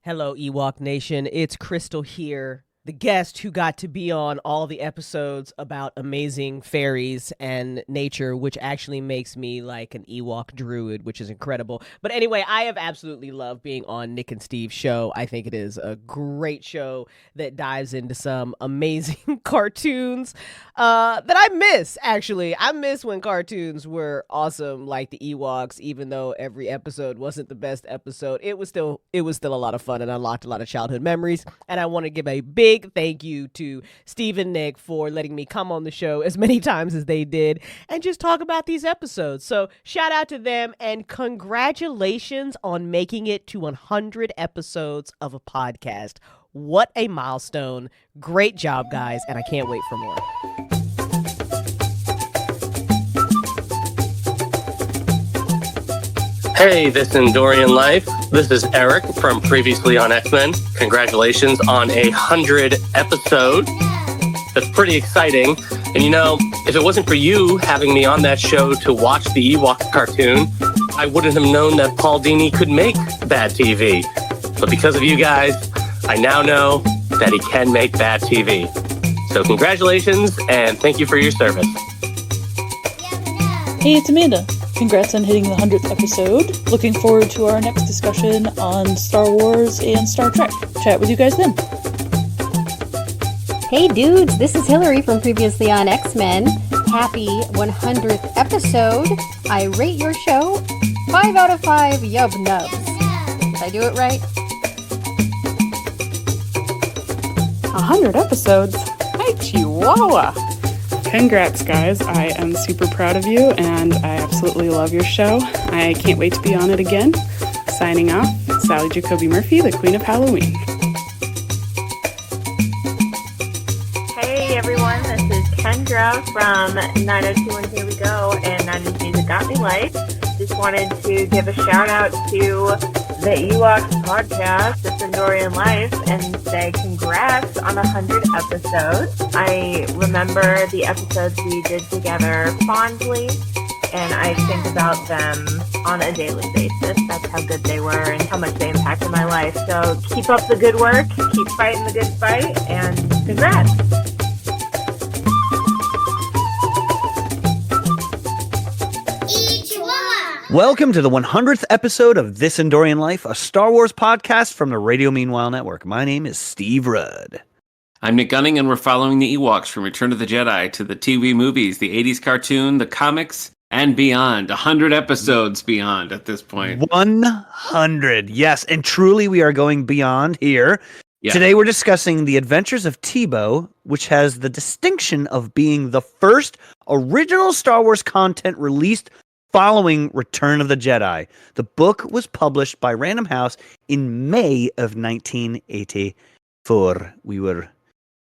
Hello, Ewok Nation. It's Crystal here, the guest who got to be on all the episodes about amazing fairies and nature, which actually makes me like an Ewok druid, which is incredible. But anyway, I have absolutely loved being on Nick and Steve's show. I think it is a great show that dives into some amazing cartoons that I miss, actually. I miss when cartoons were awesome like the Ewoks, even though every episode wasn't the best episode. It was still a lot of fun and unlocked a lot of childhood memories. And I want to give a big thank you to Steve and Nick for letting me come on the show as many times as they did and just talk about these episodes. So shout out to them and congratulations on making it to 100 episodes of a podcast. What a milestone. Great job, guys, and I can't wait for more. Hey, this Endorian Life. This is Eric from previously on X-Men. Congratulations on 100 episodes. That's pretty exciting. And you know, if it wasn't for you having me on that show to watch the Ewok cartoon, I wouldn't have known that Paul Dini could make bad TV. But because of you guys, I now know that he can make bad TV. So congratulations and thank you for your service. Hey, it's Amanda. Congrats on hitting the 100th episode. Looking forward to our next discussion on Star Wars and Star Trek. Chat with you guys then. Hey dudes, this is Hillary from previously on X-Men. Happy 100th episode. I rate your show 5 out of 5 yub nubs. Did I do it right? 100 episodes? Hi, Chihuahua! Congrats, guys. I am super proud of you, and I absolutely love your show. I can't wait to be on it again. Signing off, Sally Jacoby Murphy, the Queen of Halloween. Hey, everyone. This is Kendra from 902 and Here We Go and 90s Music Got Me Life. Just wanted to give a shout-out to the Ewoks podcast, This Endorian Life, and say congrats on 100 episodes. I remember the episodes we did together fondly, and I think about them on a daily basis. That's how good they were and how much they impacted my life. So keep up the good work, keep fighting the good fight, and congrats! Welcome to the 100th episode of This Endorian Life, a Star Wars podcast from the Radio Meanwhile Network. My name is Steve Rudd. I'm Nick Gunning, and we're following the Ewoks from Return of the Jedi to the TV movies, the 80s cartoon, the comics, and beyond. 100 episodes beyond at this point. 100, yes. And truly we are going beyond here. Yeah. Today we're discussing The Adventures of Teebo, which has the distinction of being the first original Star Wars content released following Return of the Jedi. The book was published by Random House in May of 1984. We were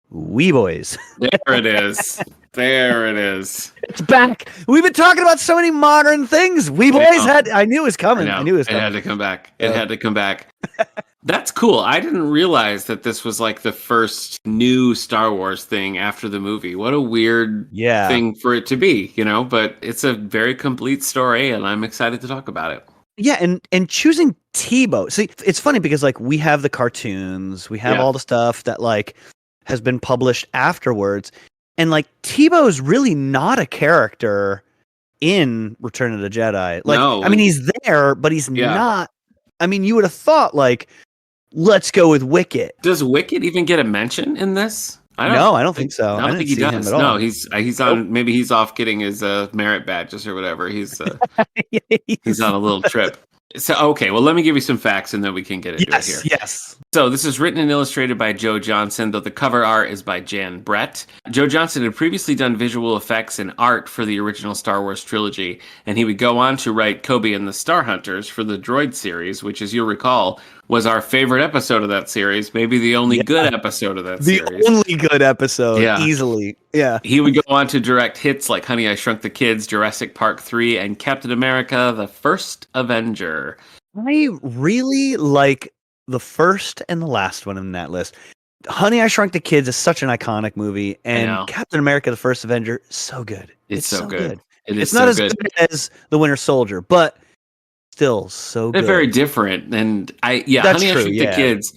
wee boys. There it is. There it is. It's back. We've been talking about so many modern things. Wee boys I knew it was coming. I knew it was coming. It had to come back. It had to come back. That's cool. I didn't realize that this was like the first new Star Wars thing after the movie. What a weird thing for it to be, you know, but it's a very complete story and I'm excited to talk about it. Yeah, and choosing Teebo. See, it's funny because like we have the cartoons, we have all the stuff that like has been published afterwards, and like Teebo is really not a character in Return of the Jedi. Like, no. I mean, he's there, but he's not. I mean, you would have thought like, let's go with Wicket. Does Wicket even get a mention in this? I don't think so. I don't think he does. Him at all. No, he's on. Maybe he's off getting his merit badges or whatever. He's he's on a little trip. So okay, well let me give you some facts and then we can get into it here. Yes. So this is written and illustrated by Joe Johnson, though the cover art is by Jan Brett. Joe Johnson had previously done visual effects and art for the original Star Wars trilogy, and he would go on to write Kobe and the Star Hunters for the Droid series, which, as you'll recall, was our favorite episode of that series, maybe the only good episode of that series. The only good episode, easily. Yeah. He would go on to direct hits like Honey, I Shrunk the Kids, Jurassic Park 3, and Captain America, The First Avenger. I really like the first and the last one in that list. Honey, I Shrunk the Kids is such an iconic movie, and Captain America, The First Avenger, so good. It's so good. It's not as good as The Winter Soldier, but still so They're good. very different. And That's Honey, I true, Shrunk the Kids,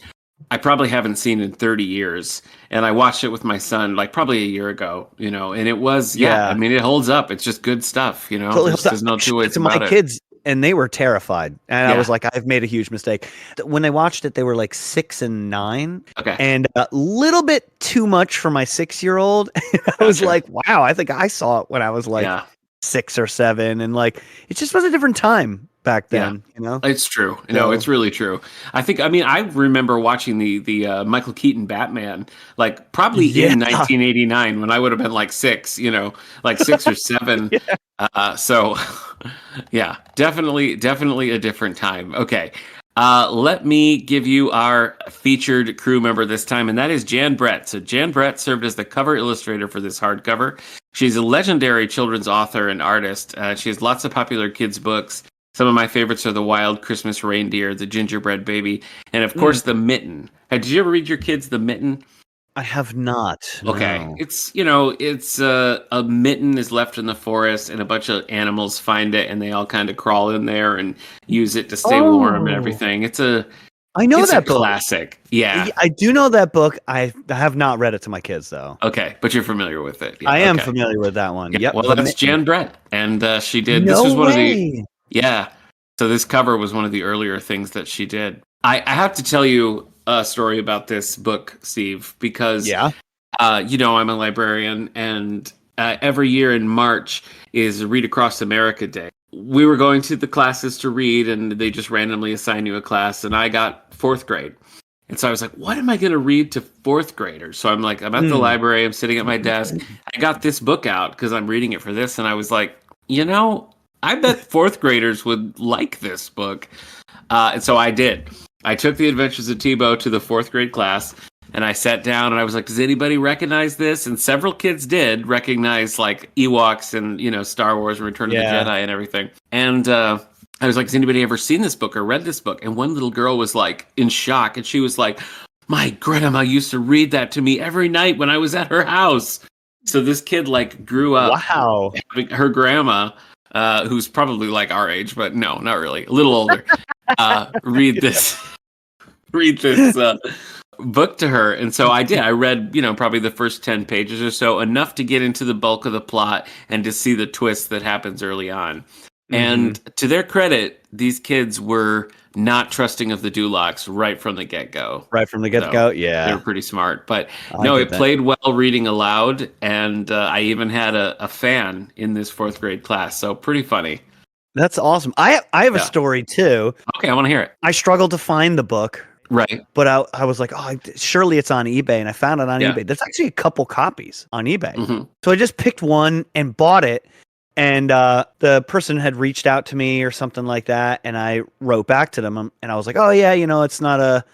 I probably haven't seen in 30 years. And I watched it with my son like probably a year ago, and it was, I mean, it holds up. It's just good stuff, Totally. There's no two ways To about my it. kids, and they were terrified. And I Yeah. was like, I've made a huge mistake. When they watched it, they were like 6 and 9. Okay. And a little bit too much for my 6-year-old. I was like, wow, I think I saw it when I was like 6 or 7. And like, it just was a different time back then, It's true. It's really true. I remember watching the Michael Keaton Batman, like probably in 1989 when I would have been like 6, like 6 or 7. So yeah, definitely a different time. Okay. Let me give you our featured crew member this time, and that is Jan Brett. So Jan Brett served as the cover illustrator for this hardcover. She's a legendary children's author and artist. She has lots of popular kids' books. Some of my favorites are The Wild Christmas Reindeer, The Gingerbread Baby, and of course, The Mitten. Did you ever read your kids The Mitten? I have not. Okay. No. It's a mitten is left in the forest and a bunch of animals find it and they all kind of crawl in there and use it to stay warm and everything. I know that book. Classic. Yeah. I do know that book. I have not read it to my kids though. Okay, but you're familiar with it. Yeah, I am familiar with that one. Yeah. Yep. Well, that's Jan Brett, and she did. No this was one way. of the. Yeah. So this cover was one of the earlier things that she did. I have to tell you a story about this book, Steve, because I'm a librarian, and every year in March is Read Across America Day. We were going to the classes to read, and they just randomly assign you a class, and I got 4th grade. And so I was like, what am I going to read to 4th graders? So I'm at the library, I'm sitting at my desk. I got this book out because I'm reading it for this, and I was like, I bet 4th graders would like this book. And so I did. I took the Adventures of Teebo to the 4th grade class, and I sat down and I was like, does anybody recognize this? And several kids did recognize like Ewoks and, Star Wars and Return of the Jedi and everything. And I was like, has anybody ever seen this book or read this book? And one little girl was like in shock, and she was like, my grandma used to read that to me every night when I was at her house. So this kid like grew up having her grandma, who's probably like our age, but no, not really, a little older, read this book to her. And so I did. I read, probably the first 10 pages or so, enough to get into the bulk of the plot and to see the twist that happens early on. Mm-hmm. And to their credit, these kids were not trusting of the Dulocs right from the get-go. Right from the get-go, yeah. They were pretty smart. But it played well reading aloud, and I even had a fan in this 4th grade class, so pretty funny. That's awesome. I have a story, too. Okay, I want to hear it. I struggled to find the book. Right. But I was like, surely it's on eBay, and I found it on eBay. There's actually a couple copies on eBay. Mm-hmm. So I just picked one and bought it. And the person had reached out to me or something like that, and I wrote back to them, and I was like, "Oh yeah, it's not a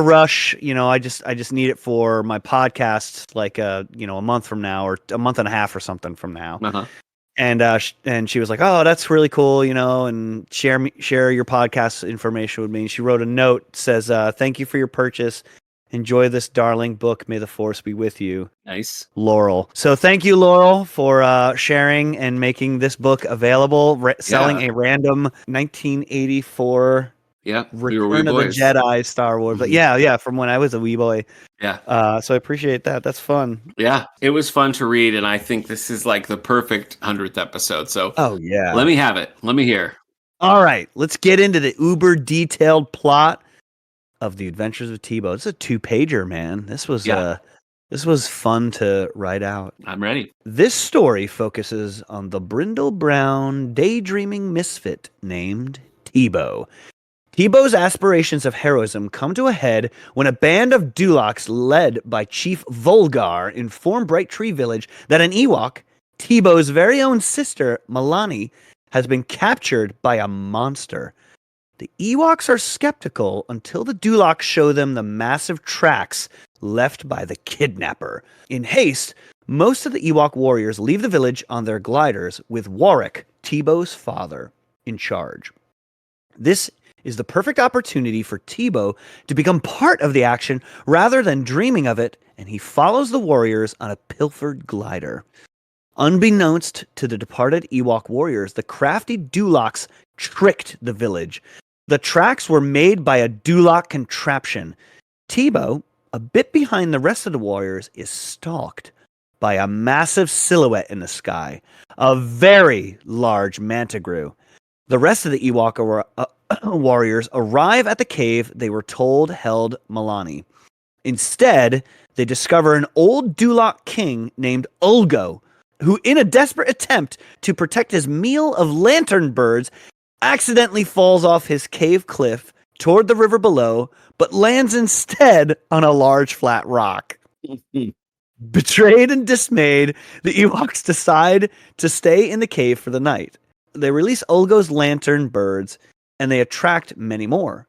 rush. I just need it for my podcast, like a month from now or a month and a half or something from now." Uh-huh. And she was like, "Oh, that's really cool, and share your podcast information with me." And she wrote a note, says, "Thank you for your purchase. Enjoy this darling book. May the force be with you." Nice. Laurel. So thank you, Laurel, for sharing and making this book available, selling a random 1984 Return of the Jedi Star Wars. But from when I was a wee boy. Yeah. So I appreciate that. That's fun. Yeah. It was fun to read, and I think this is like the perfect 100th episode. So let me have it. Let me hear. All right. Let's get into the uber detailed plot of the Adventures of Teebo. It's a 2-pager, man. This was fun to write out. I'm ready. This story focuses on the brindle brown daydreaming misfit named Teebo. Teebo's aspirations of heroism come to a head when a band of Dulocs led by Chief Volgar inform Bright Tree Village that an Ewok, Teebo's very own sister, Milani, has been captured by a monster. The Ewoks are skeptical until the Dulocs show them the massive tracks left by the kidnapper. In haste, most of the Ewok warriors leave the village on their gliders with Warwick, Teebo's father, in charge. This is the perfect opportunity for Teebo to become part of the action rather than dreaming of it, and he follows the warriors on a pilfered glider. Unbeknownst to the departed Ewok warriors, the crafty Dulocs tricked the village. The tracks were made by a Duloc contraption. Teebo, a bit behind the rest of the warriors, is stalked by a massive silhouette in the sky, a very large mantigrew. The rest of the Ewok warriors arrive at the cave they were told held Milani. Instead, they discover an old Duloc king named Ulgo, who, in a desperate attempt to protect his meal of lantern birds, accidentally falls off his cave cliff toward the river below, but lands instead on a large flat rock. Betrayed and dismayed, the Ewoks decide to stay in the cave for the night. They release Ulgo's lantern birds, and they attract many more,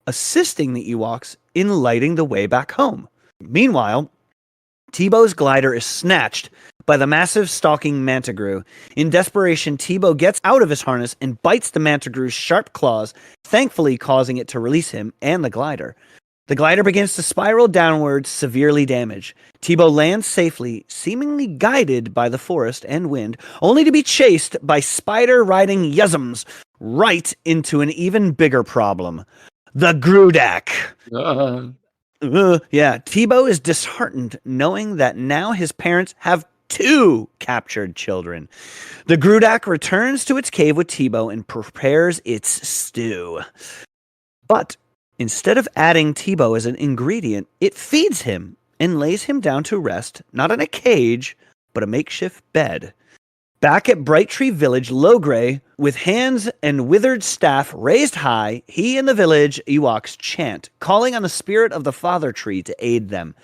assisting the Ewoks in lighting the way back home. Meanwhile, Teebo's glider is snatched by the massive stalking mantigrew. In desperation, Teebo gets out of his harness and bites the mantigrew's sharp claws, thankfully causing it to release him and the glider. The glider begins to spiral downwards, severely damaged. Teebo lands safely, seemingly guided by the forest and wind, only to be chased by spider-riding Yuzums right into an even bigger problem. The Grudak. Teebo is disheartened knowing that now his parents have 2 captured children. The Grudak returns to its cave with Teebo and prepares its stew. But instead of adding Teebo as an ingredient, it feeds him and lays him down to rest, not in a cage, but a makeshift bed. Back at Bright Tree Village, Logray, with hands and withered staff raised high, he and the village Ewoks chant, calling on the spirit of the Father Tree to aid them.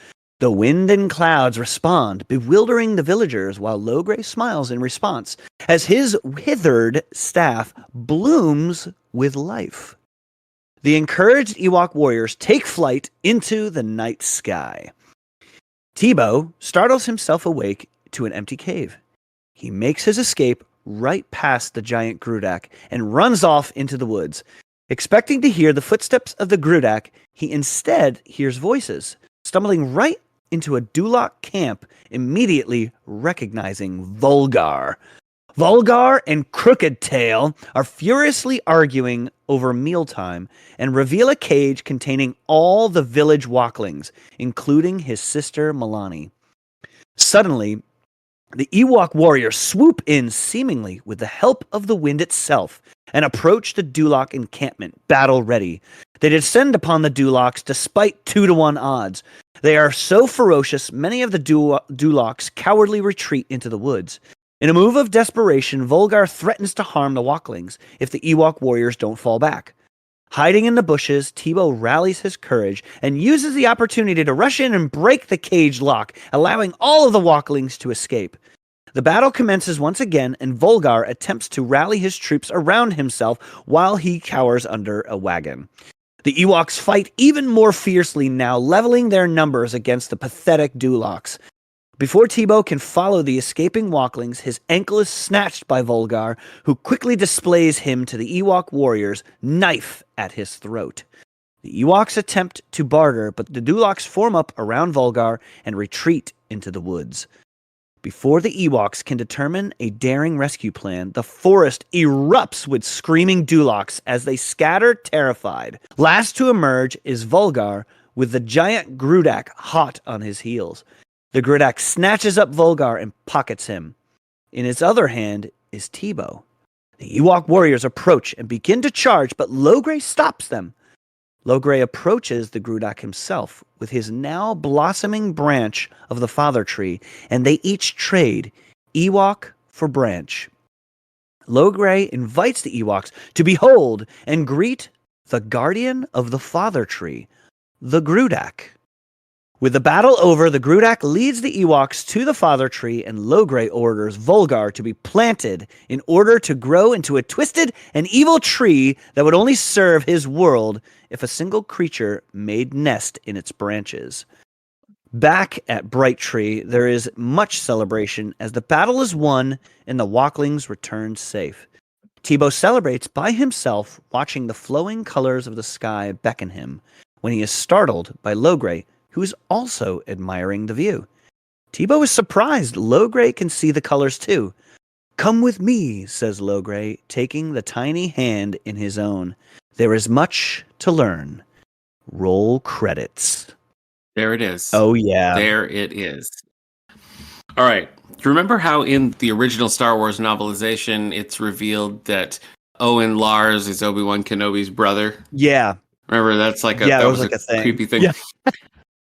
The wind and clouds respond, bewildering the villagers, while Logray smiles in response as his withered staff blooms with life. The encouraged Ewok warriors take flight into the night sky. Teebo startles himself awake to an empty cave. He makes his escape right past the giant Grudak and runs off into the woods. Expecting to hear the footsteps of the Grudak, he instead hears voices, stumbling right into a Duloc camp, immediately recognizing Volgar. Volgar and Crooked Tail are furiously arguing over mealtime and reveal a cage containing all the village Woklings, including his sister Milani. Suddenly, the Ewok warriors swoop in seemingly with the help of the wind itself and approach the Duloc encampment, battle ready. They descend upon the Dulocs despite 2-to-1 odds. They are so ferocious, many of the Dulocs cowardly retreat into the woods. In a move of desperation, Volgar threatens to harm the Woklings if the Ewok warriors don't fall back. Hiding in the bushes, Teebo rallies his courage and uses the opportunity to rush in and break the cage lock, allowing all of the Woklings to escape. The battle commences once again, and Volgar attempts to rally his troops around himself while he cowers under a wagon. The Ewoks fight even more fiercely now, leveling their numbers against the pathetic Dulocs. Before Teebo can follow the escaping Woklings, his ankle is snatched by Volgar, who quickly displays him to the Ewok warriors, knife at his throat. The Ewoks attempt to barter, but the Dulocs form up around Volgar and retreat into the woods. Before the Ewoks can determine a daring rescue plan, the forest erupts with screaming Dulocs as they scatter terrified. Last to emerge is Volgar, with the giant Grudak hot on his heels. The Grudak snatches up Volgar and pockets him. In his other hand is Teebo. The Ewok warriors approach and begin to charge, but Logray stops them. Logray approaches the Grudak himself with his now blossoming branch of the Father Tree, and they each trade Ewok for branch. Logray invites the Ewoks to behold and greet the guardian of the Father Tree, the Grudak. With the battle over, the Grudak leads the Ewoks to the Father Tree, and Logray orders Volgar to be planted in order to grow into a twisted and evil tree that would only serve his world if a single creature made nest in its branches. Back at Bright Tree, there is much celebration as the battle is won and the Woklings return safe. Teebo celebrates by himself, watching the flowing colors of the sky beckon him, when he is startled by Logray, who is also admiring the view. Teebo is surprised Logray can see the colors too. "Come with me," says Logray, taking the tiny hand in his own. "There is much to learn." Roll credits. There it is. Oh, yeah. There it is. All right. Do you remember how in the original Star Wars novelization, it's revealed that Owen Lars is Obi-Wan Kenobi's brother? Yeah. Remember, that's like Yeah, that it was was like a thing. creepy thing. Yeah.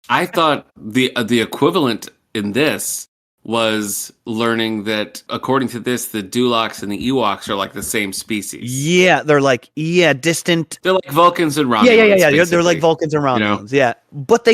I thought the equivalent in this was learning that, according to this, the Dulocs and the Ewoks are like the same species. Yeah, they're like, distant. They're like Vulcans and Romulans. Yeah. They're like Vulcans and Romulans. You know? Yeah, but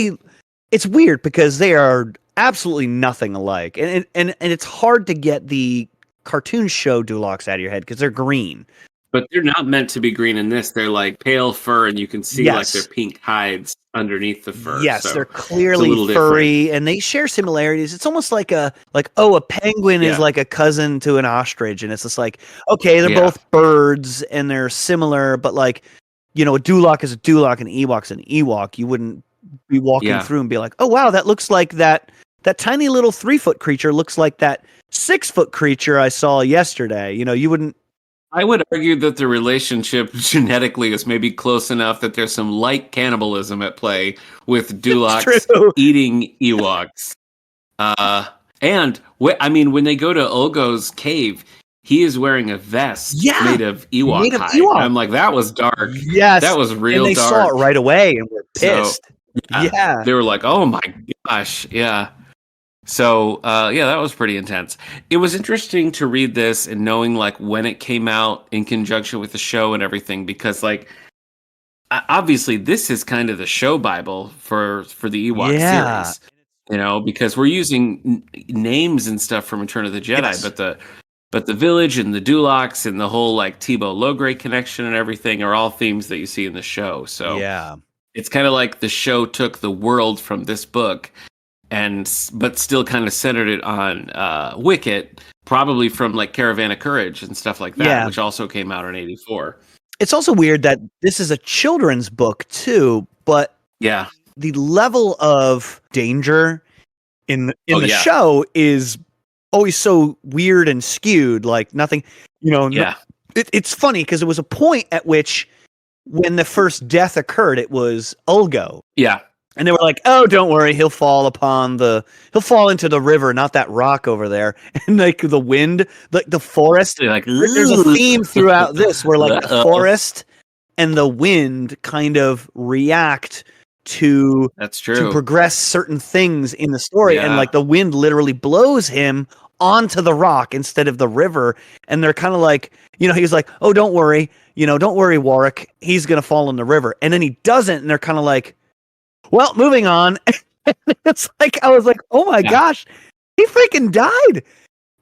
it's weird because they are absolutely nothing alike, and it's hard to get the cartoon show Dulocs out of your head because they're green. But they're not meant to be green in this. They're like pale fur, and you can see like their pink hides underneath the fur. Yes, so they're clearly furry, and they share similarities. It's almost like a penguin is like a cousin to an ostrich, and it's just like, okay, they're both birds and they're similar, but like, a Duloc is a Duloc and an Ewok's an Ewok. You wouldn't be walking through and be like, oh wow, that looks like that tiny little 3-foot creature looks like that 6-foot creature I saw yesterday. You wouldn't. I would argue that the relationship genetically is maybe close enough that there's some light cannibalism at play with Dulocs eating Ewoks. And when they go to Ulgo's cave, he is wearing a vest made of Ewok hide. I'm like, that was dark. Yes, that was real and they dark. saw it right away and were pissed. So, they were like, oh my gosh, yeah. So, that was pretty intense. It was interesting to read this and knowing like when it came out in conjunction with the show and everything, because like, obviously this is kind of the show Bible for the Ewok series, because we're using names and stuff from Return of the Jedi, but the village and the Dulocs and the whole like Teebo Logray connection and everything are all themes that you see in the show. So it's kind of like the show took the world from this book but still kind of centered it on Wicket, probably from like Caravan of Courage and stuff like that, which also came out in '84. It's also weird that this is a children's book too, but the level of danger in the show is always so weird and skewed. Like nothing, it's funny because it was a point at which when the first death occurred, it was Ulgo. Yeah. And they were like, "Oh, don't worry, he'll fall into the river, not that rock over there." And like the wind, like the forest, there's a theme throughout this where like the forest and the wind kind of react to progress certain things in the story, and like the wind literally blows him onto the rock instead of the river, and they're kind of like, he's like, "Oh, don't worry, Warwick, he's gonna fall in the river," and then he doesn't, and they're kind of like, well, moving on. It's like, I was like, oh my gosh, he freaking died.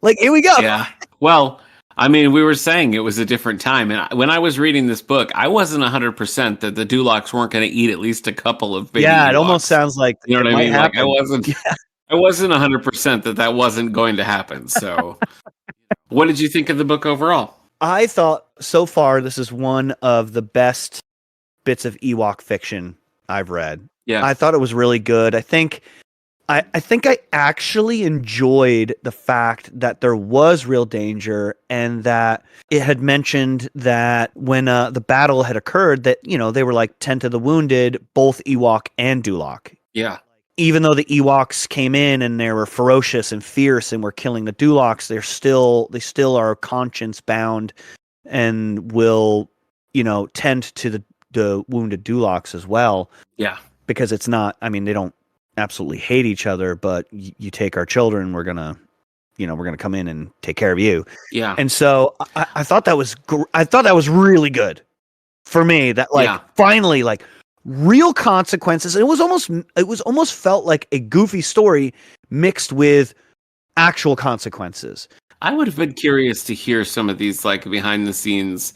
Like, here we go. Yeah. Well, we were saying it was a different time. And when I was reading this book, I wasn't 100% that the Dulocs weren't going to eat at least a couple of baby Ewoks. It almost sounds like, you know what I mean? Like, I wasn't 100% that wasn't going to happen. So what did you think of the book overall? I thought so far, this is one of the best bits of Ewok fiction I've read. Yeah, I thought it was really good. I think I actually enjoyed the fact that there was real danger, and that it had mentioned that when the battle had occurred, that they were like 10 to the wounded, both Ewok and Duloc. Yeah. Even though the Ewoks came in and they were ferocious and fierce and were killing the Dulocs, they still are conscience bound and will tend to the wounded Dulocs as well. Yeah. Because it's not, they don't absolutely hate each other, but you take our children, we're going to come in and take care of you. Yeah. And so I thought that was, really good for me, that finally real consequences. It was almost felt like a goofy story mixed with actual consequences. I would have been curious to hear some of these behind the scenes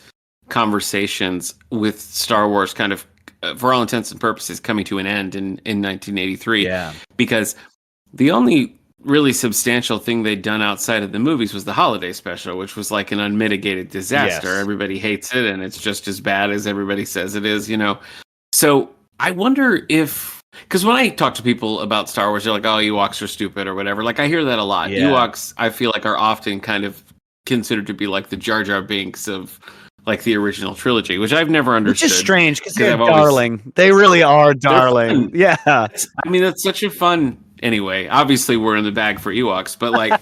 conversations with Star Wars kind of, for all intents and purposes, coming to an end in 1983. Yeah. Because the only really substantial thing they'd done outside of the movies was the holiday special, which was like an unmitigated disaster. Yes. Everybody hates it, and it's just as bad as everybody says it is, So I wonder if, because when I talk to people about Star Wars, they're like, "Oh, Ewoks are stupid" or whatever. Like, I hear that a lot. Yeah. Ewoks, I feel like, are often kind of considered to be like the Jar Jar Binks of like the original trilogy, which I've never understood. Which is strange because they're I've always- darling. They really are They're darling. fun. Yeah. I mean, that's such a fun. Anyway, obviously we're in the bag for Ewoks, but like,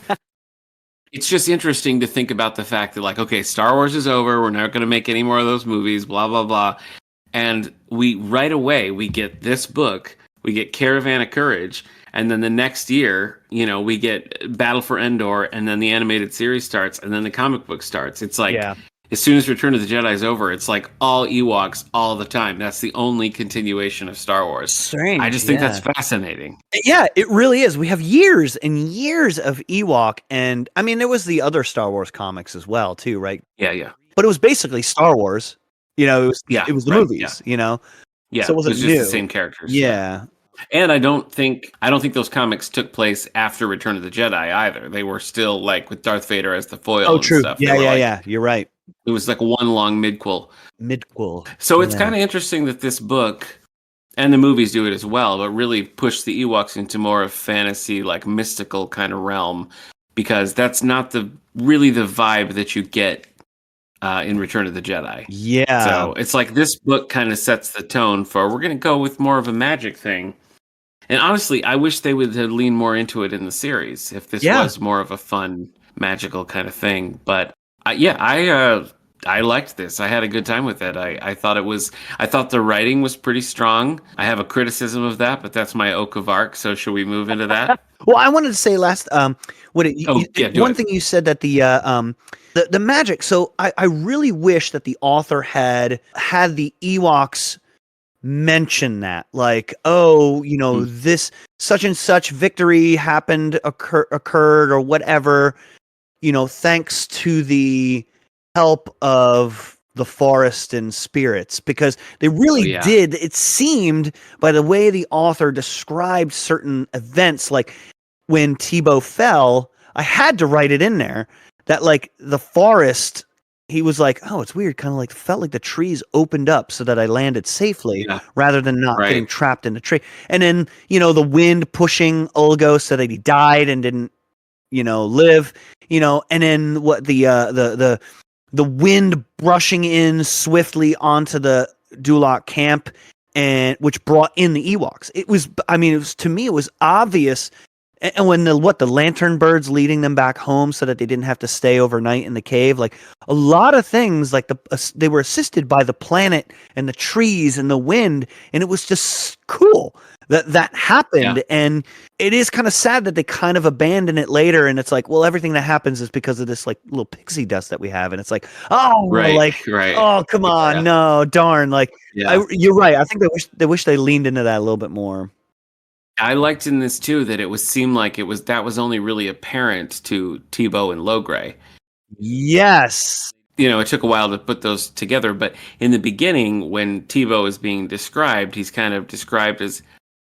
it's just interesting to think about the fact that like, okay, Star Wars is over. We're not going to make any more of those movies. Blah blah blah. And we right away we get this book. We get Caravan of Courage, and then the next year, you know, we get Battle for Endor, and then the animated series starts, and then the comic book starts. It's like. Yeah. As soon as Return of the Jedi is over, it's like all Ewoks all the time. That's the only continuation of Star Wars. Strange. I just think that's fascinating. Yeah, it really is. We have years and years of Ewok, and I mean, there was the other Star Wars comics as well, too, right? Yeah. But it was basically Star Wars. You know, it was the right, movies. You know, Yeah, so it wasn't was just new. the same characters. Yeah, And I don't think those comics took place after Return of the Jedi either. They were still like with Darth Vader as the foil. Oh, and true. Stuff. Yeah. You're right. It was like one long midquel. So it's kind of interesting that this book and the movies do it as well, but really push the Ewoks into more of fantasy, like mystical kind of realm, because that's not really the vibe that you get in Return of the Jedi. Yeah. So it's like this book kind of sets the tone for we're going to go with more of a magic thing. And honestly, I wish they would have leaned more into it in the series if this was more of a fun, magical kind of thing. But I liked this. I had a good time with it. I thought the writing was pretty strong. I have a criticism of that, but that's my Oak of Arc. So should we move into that? Well, I wanted to say last one thing you said that the magic. So I really wish that the author had the Ewoks mention that, like, oh, you know, this such and such victory occurred or whatever, you know, thanks to the help of the forest and spirits, because they really did. It seemed by the way the author described certain events, like when Teebo fell, I had to write it in there that like the forest, he was like, oh, it's weird, kind of like felt like the trees opened up so that I landed safely rather than not getting trapped in the tree. And then, you know, the wind pushing Ulgo so that he died and didn't, you know, live, you know, and then what the wind brushing in swiftly onto the Dulak camp, and which brought in the Ewoks. To me, it was obvious. And when the lantern birds leading them back home so that they didn't have to stay overnight in the cave, like a lot of things, like they were assisted by the planet and the trees and the wind, and it was just cool that happened. And it is kind of sad that they kind of abandon it later, and it's like, well, everything that happens is because of this like little pixie dust that we have, and it's like, oh, come on, no, darn, like you're right. I think they wish they leaned into that a little bit more. I liked in this too that it seemed like that was only really apparent to Teebo and Logray. Yes. You know, it took a while to put those together, but in the beginning, when Teebo is being described, he's kind of described as,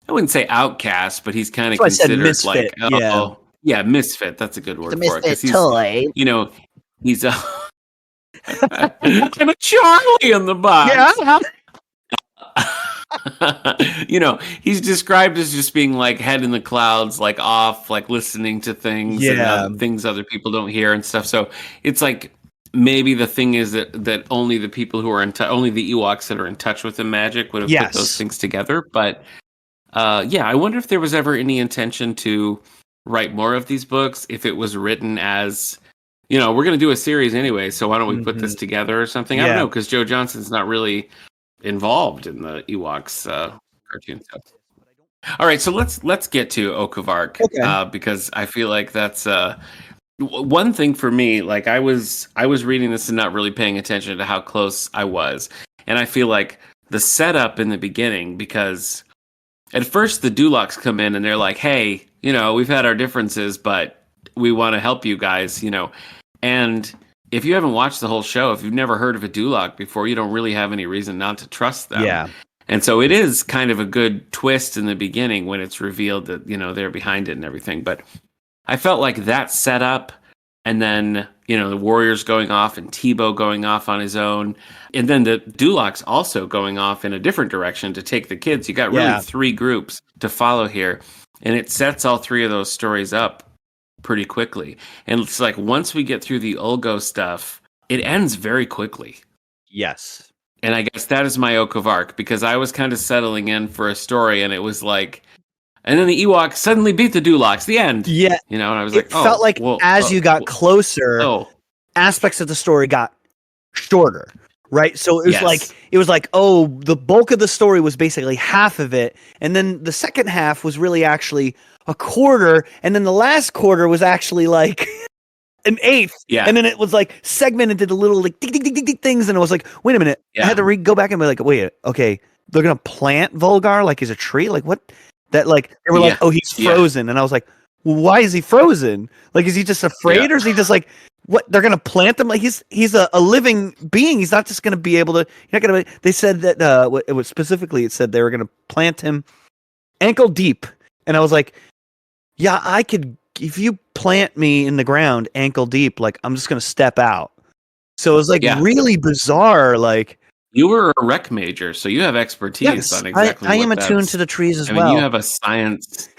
I wouldn't say outcast, but he's kind of considered misfit, like, misfit. That's a good word for it. It's a misfit toy. You know, he's a I'm a Charlie in the box. Yeah. You know, he's described as just being like head in the clouds, like off, like listening to things and things other people don't hear and stuff. So it's like maybe the thing is that only the people who are only the Ewoks that are in touch with the magic would have put those things together. But I wonder if there was ever any intention to write more of these books, if it was written as, you know, we're going to do a series anyway, so why don't we put this together or something? I don't know, because Joe Johnston's not really involved in the Ewoks cartoon stuff. All right, so let's get to Oak of Arc, because I feel like that's one thing for me. Like I was reading this and not really paying attention to how close I was, and I feel like the setup in the beginning, because at first the Dulaks come in and they're like, hey, you know, we've had our differences, but we want to help you guys, you know, and if you haven't watched the whole show, if you've never heard of a Dulak before, you don't really have any reason not to trust them. Yeah. And so it is kind of a good twist in the beginning when it's revealed that, you know, they're behind it and everything. But I felt like that setup, and then, you know, the warriors going off and Teebo going off on his own, and then the Dulaks also going off in a different direction to take the kids. You got really three groups to follow here. And it sets all three of those stories up pretty quickly. And it's like once we get through the Ulgo stuff, it ends very quickly. Yes. And I guess that is my Oak of Arc, because I was kind of settling in for a story, and it was like, and then the Ewoks suddenly beat the Dulocs. The end. Yeah. You know, and I was It like, felt like as you got closer, aspects of the story got shorter, right? So it was like, oh, the bulk of the story was basically half of it, and then the second half was really actually a quarter, and then the last quarter was actually like an eighth. Yeah. And then it was like segmented into little like ding, ding, ding, ding, ding things, and I was like, wait a minute. Yeah. I had to go back and be like, wait, okay, they're gonna plant Volgar like he's a tree? Like what? That like they were like, oh, he's frozen, and I was like, well, why is he frozen? Like, is he just afraid, or is he just like, what? They're gonna plant him? Like he's a living being. He's not just gonna be able to. You're not gonna. They said that it was specifically. It said they were gonna plant him ankle deep, and I was like, yeah, I could. If you plant me in the ground ankle deep, like I'm just gonna step out. So it was like really bizarre. Like you were a rec major, so you have expertise on exactly. I am attuned to the trees as well. I mean, you have a science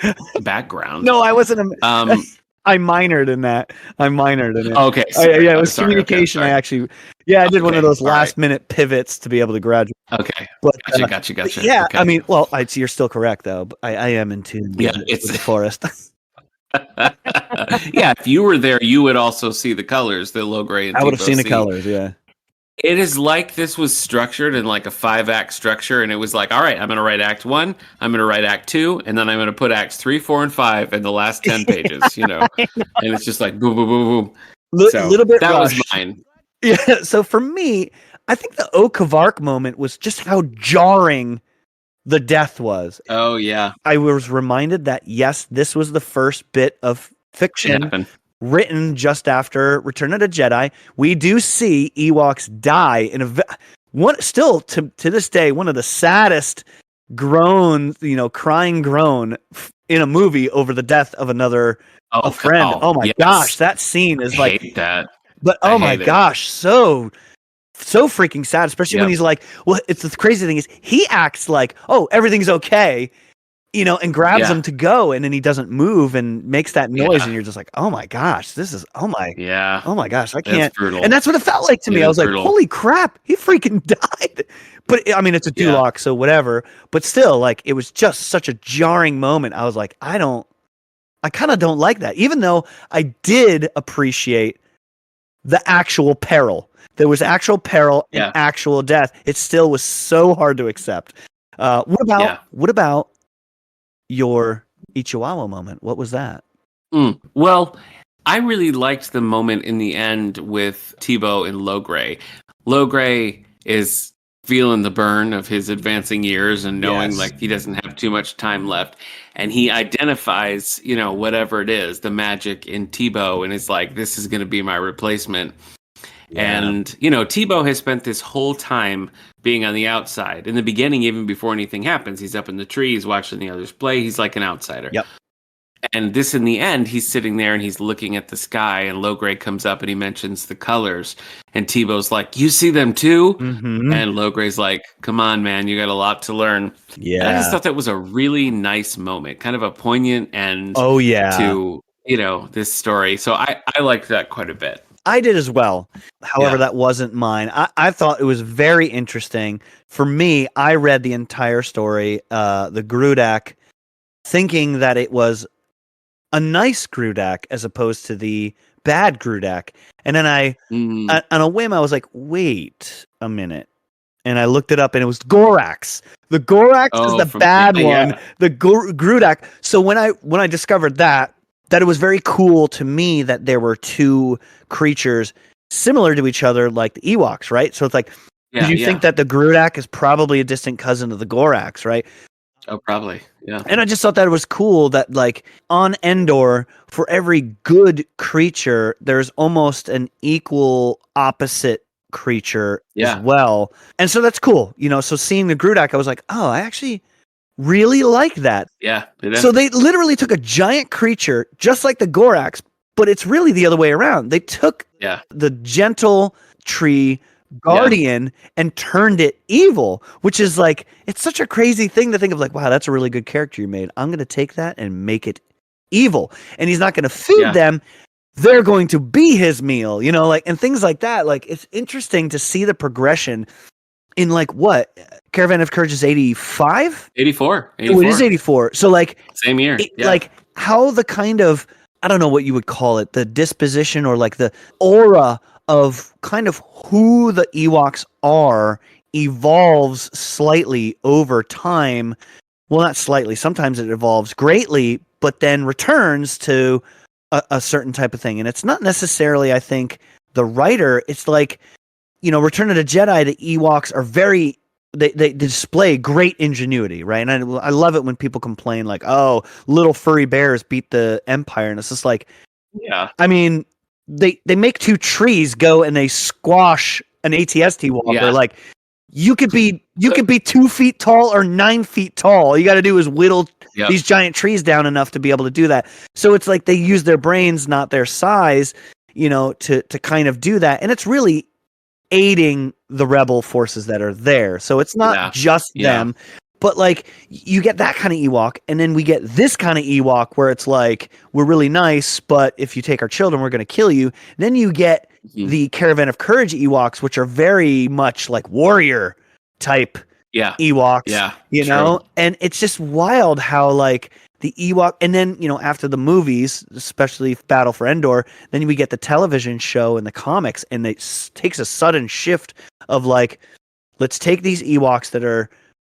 background. No, I wasn't. I minored in that. I minored in it. Okay. Yeah, it was communication. I actually, I did one of those last minute pivots to be able to graduate. Okay. But, gotcha. Yeah, okay. I mean, well, you're still correct though. But I am in tune with the forest. Yeah, if you were there, you would also see the colors that Logray and I would have Teebo seen the see. colors. Yeah. It is like this was structured in like a 5-act structure, and it was like, all right, I'm going to write Act 1, I'm going to write Act 2, and then I'm going to put Acts 3, 4, and 5 in the last 10 pages, you know? And it's just like boom, boom, boom, boom. Little bit that rushed. was mine. Yeah, so for me, I think the Oak of Arc moment was just how jarring the death was. Oh, yeah. I was reminded that, yes, this was the first bit of fiction written just after Return of the Jedi. We do see Ewoks die in still to this day, one of the saddest groans, crying groan in a movie over the death of a friend. Oh my gosh, that scene is like hate that. But oh my gosh, so freaking sad, especially when he's like, well, it's the crazy thing is he acts like, oh, everything's okay, and grabs him to go, and then he doesn't move and makes that noise, and you're just like, oh my gosh, this is, oh my gosh, I can't. And that's what it felt like to me. I was like, holy crap, he freaking died. But I mean, it's a Duloc, so whatever. But still, like, it was just such a jarring moment. I was like, I kind of don't like that, even though I did appreciate the actual peril. There was actual peril and actual death. It still was so hard to accept. What about your Ichiwawa moment? What was that? Well, I really liked the moment in the end with Teebo and Logray. Logray is feeling the burn of his advancing years and knowing like he doesn't have too much time left. And he identifies, whatever it is, the magic in Teebo, and is like, this is going to be my replacement. Yeah. And, Teebo has spent this whole time being on the outside. In the beginning, even before anything happens, he's up in the trees watching the others play. He's like an outsider. Yep. And this, in the end, he's sitting there and he's looking at the sky, and Logray comes up and he mentions the colors. And Teebo's like, you see them too? Mm-hmm. And Logray's like, come on, man, you got a lot to learn. Yeah. And I just thought that was a really nice moment, kind of a poignant end to, this story. So I liked that quite a bit. I did as well. However, that wasn't mine. I thought it was very interesting. For me, I read the entire story, the Grudak, thinking that it was a nice Grudak as opposed to the bad Grudak. And then on a whim, I was like, wait a minute. And I looked it up, and it was Gorax. The Gorax is the bad one. Yeah. The Grudak. So when I discovered that it was very cool to me that there were two creatures similar to each other, like the Ewoks, right? So it's like, do you think that the Grudak is probably a distant cousin of the Gorax, right? Oh, probably. Yeah. And I just thought that it was cool that, like, on Endor, for every good creature, there's almost an equal opposite creature as well. And so that's cool. So seeing the Grudak, I was like, oh, I actually really like that. Yeah. So they literally took a giant creature, just like the Gorax, but it's really the other way around. They took the gentle tree guardian and turned it evil, which is like, it's such a crazy thing to think of, like, wow, that's a really good character you made. I'm going to take that and make it evil, and he's not going to feed Yeah. them. They're going to be his meal, like, and things like that. Like, it's interesting to see the progression in, like, what Caravan of Courage is 85? 84. Oh, it is 84. So, like, same year. like how the kind of, I don't know what you would call it, the disposition or like the aura of kind of who the Ewoks are evolves slightly over time. Well, not slightly. Sometimes it evolves greatly, but then returns to a certain type of thing. And it's not necessarily, I think, the writer. It's like, Return of the Jedi, the Ewoks are very, they display great ingenuity, right? And I love it when people complain like, oh, little furry bears beat the Empire. And it's just like, yeah. I mean, they make two trees go and they squash an ATST walker. Yeah. Like, you could be 2 feet tall or 9 feet tall. All you got to do is whittle these giant trees down enough to be able to do that. So it's like they use their brains, not their size, to kind of do that. And it's really aiding the rebel forces that are there. So it's not just them, but like you get that kind of Ewok, and then we get this kind of Ewok where it's like, we're really nice, but if you take our children, we're going to kill you. Then you get the Caravan of Courage Ewoks, which are very much like warrior type Ewoks, and it's just wild how like the Ewok, and then, after the movies, especially Battle for Endor, then we get the television show and the comics, and it takes a sudden shift of like, let's take these Ewoks that are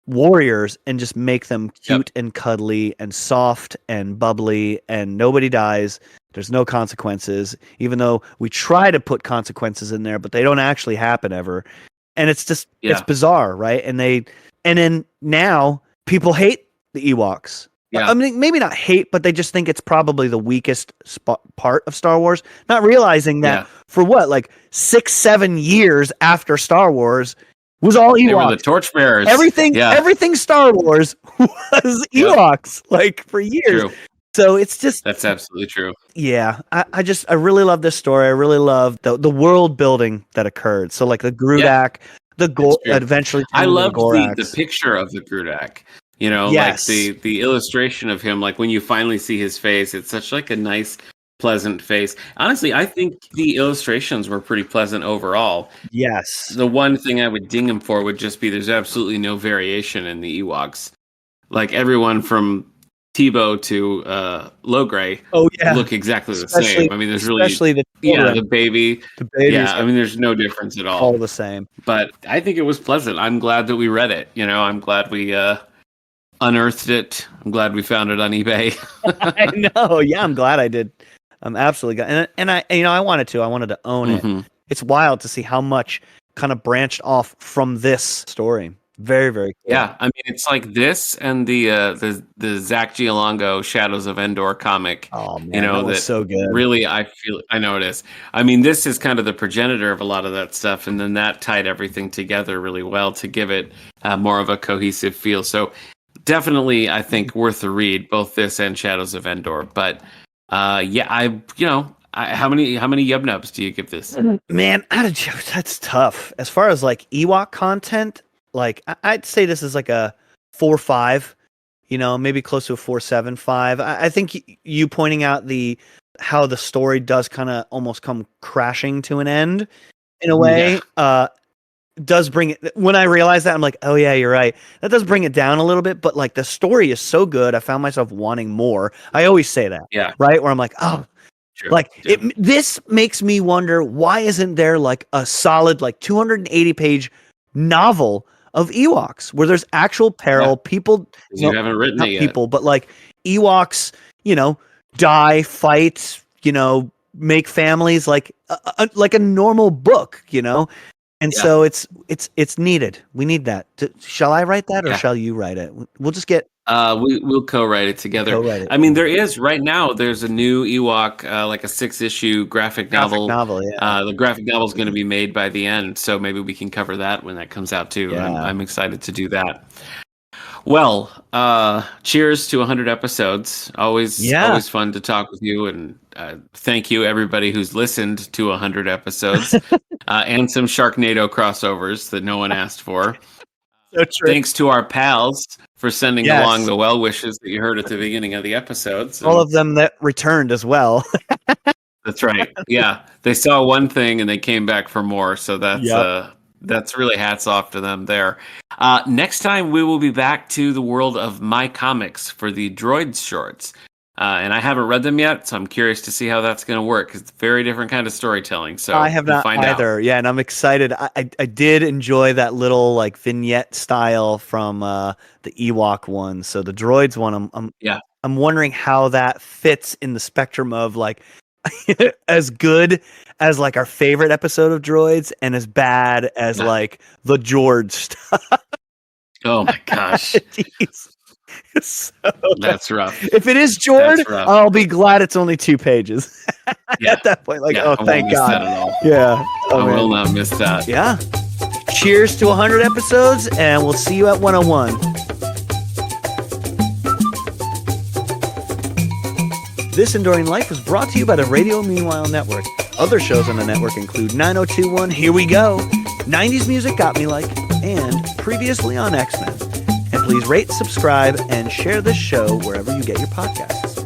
warriors and just make them cute and cuddly and soft and bubbly, and nobody dies. There's no consequences, even though we try to put consequences in there, but they don't actually happen ever. And it's just, it's bizarre, right? And then now people hate the Ewoks. I mean, maybe not hate, but they just think it's probably the weakest part of Star Wars, not realizing that for what, like 6-7 years after Star Wars was all Ewoks. They were the torchbearers. Everything Star Wars was Ewoks, like, for years. True. So it's just, that's absolutely true. Yeah, I really love this story. I really love the world building that occurred. So like the Grudak, eventually I love the the picture of the Grudak. Yes. Like the illustration of him, like when you finally see his face, it's such like a nice, pleasant face. Honestly, I think the illustrations were pretty pleasant overall. Yes. The one thing I would ding him for would just be there's absolutely no variation in the Ewoks. Like everyone from Teebo to Logray look exactly the same. I mean, there's really the baby. I mean, there's no difference at all. All the same. But I think it was pleasant. I'm glad that we read it. I'm glad we unearthed it. I'm glad we found it on eBay. I know. Yeah, I'm glad I did. I'm absolutely glad. And I wanted to own it. It's wild to see how much kind of branched off from this story. Very, very cool. Yeah, I mean, it's like this and the Zach Giolongo Shadows of Endor comic. Oh man, that was so good. Really, I know it is. I mean, this is kind of the progenitor of a lot of that stuff, and then that tied everything together really well to give it more of a cohesive feel. So definitely, I think worth a read, both this and Shadows of Endor. But how many yub nubs do you give this? Man, that's tough. As far as like Ewok content, like I'd say this is like a 4.5, maybe close to a 4.75. I think you pointing out how the story does kind of almost come crashing to an end in a way, does bring it. When I realized that, I'm like, oh yeah, you're right. That does bring it down a little bit, but like the story is so good, I found myself wanting more. I always say that, right? Where I'm like, oh. True. Like this makes me wonder, why isn't there like a solid like 280 page novel of Ewoks where there's actual peril, people you haven't written it yet. People, but like Ewoks, die, fight, make families like a normal book, and so it's needed. We need that. Shall I write that or shall you write it? We'll just get. We'll co-write it together. I mean, there's a new Ewok, like a 6-issue graphic novel. The graphic novel is going to be made by the end, so maybe we can cover that when that comes out too. Yeah. I'm excited to do that. Well, cheers to 100 episodes. Always fun to talk with you, and thank you everybody who's listened to 100 episodes, and some Sharknado crossovers that no one asked for. So true. Thanks to our pals for sending Yes. along the well wishes that you heard at the beginning of the episodes. All of them that returned as well. That's right. Yeah, they saw one thing and they came back for more. So that's really hats off to them there. Next time we will be back to the world of My Comics for the Droids shorts. And I haven't read them yet, so I'm curious to see how that's going to work. It's a very different kind of storytelling. So I have we'll not find either. out. Yeah, and I'm excited. I did enjoy that little like vignette style from the Ewok one. So the Droids one, I'm wondering how that fits in the spectrum of like as good as like our favorite episode of Droids and as bad as like the George stuff. Oh my gosh. Jeez. So, that's rough. If it is George, I'll be glad it's only 2 pages. At that point, like, oh, thank God. Yeah. I will not miss that. Yeah. Cheers to 100 episodes, and we'll see you at 101. This Endorian Life was brought to you by the Radio Meanwhile Network. Other shows on the network include 9021 Here We Go, 90s Music Got Me Like, and Previously on X-Men. And please rate, subscribe, and share this show wherever you get your podcasts.